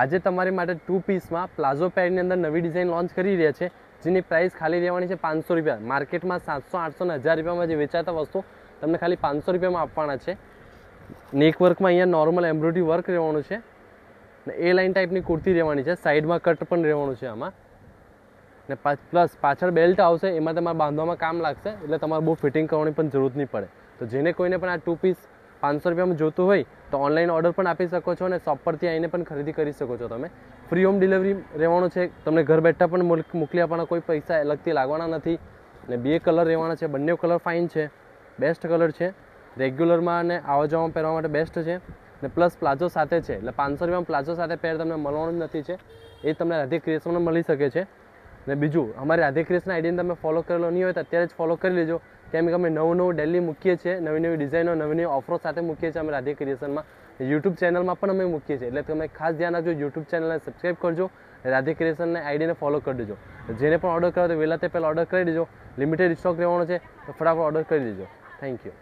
આજે તમારી માટે 2 પીસમાં પ્લાઝો પેડની અંદર નવી ડિઝાઇન લોન્ચ કરી રહ્યા છે, જેની પ્રાઇસ ખાલી રહેવાની છે 500 રૂપિયા. માર્કેટમાં 700, 800 અને 1000 રૂપિયામાં જે વેચાતા વસ્તુ તમને ખાલી 500 રૂપિયામાં આપવાના છે. નેક વર્કમાં અહીંયા નોર્મલ એમ્બ્રોઇડરી વર્ક રહેવાનું છે ને એ લાઇન ટાઈપની કુર્તી રહેવાની છે. સાઈડમાં કટ પણ રહેવાનું છે આમાં ને પ્લસ પાછળ બેલ્ટ આવશે, એમાં તમારે બાંધવામાં કામ લાગશે, એટલે તમારે બહુ ફિટિંગ કરવાની પણ જરૂર નહીં પડે. તો જેને કોઈને પણ આ 2 પીસ 500 રૂપિયામાં જોતું હોય તો ઓનલાઈન ઓર્ડર પણ આપી શકો છો અને શોપ પરથી આવીને પણ ખરીદી કરી શકો છો. તમે ફ્રી હોમ ડિલિવરી રહેવાનું છે, તમને ઘર બેઠા પણ મોકલી આપવાના, કોઈ પૈસા અલગથી લાગવાના નથી. ને 2 કલર રહેવાના છે, બંને કલર ફાઇન છે, બેસ્ટ કલર છે, રેગ્યુલરમાં અને આવવા જવામાં પહેરવા માટે બેસ્ટ છે ને પ્લસ પ્લાઝો સાથે છે. એટલે 500 રૂપિયામાં પ્લાઝો સાથે પેર તમને મળવાનું જ નથી છે, એ તમને રાધે ક્રિએશનમાં મળી શકે છે. ને બીજું, અમારી રાધે ક્રિએશન આઈડીને તમે ફોલો કરેલો નહીં હોય તો અત્યારે જ ફોલો કરી લેજો, કેમ કે અમે નવું ડેલી મૂકીએ છીએ, નવી નવી ડિઝાઇનો, નવી નવી ઓફરો સાથે મૂકીએ છીએ અમે રાધે ક્રિએશનમાં. યુટ્યુબ ચેનલમાં પણ અમે મૂકીએ છીએ, એટલે તમે ખાસ ધ્યાન રાખજો, યુટ્યુબ ચેનલને સબસ્ક્રાઈબ કરજો, રાધે ક્રિએશનને આઈડીને ફોલો કરી દેજો. જેને પણ ઓર્ડર કરો તો વહેલા તે પહેલાં ઓર્ડર કરી દેજો. લિમિટેડ સ્ટોક રહેવાનો છે તો ફટાફટ ઓર્ડર કરી દેજો. Thank you.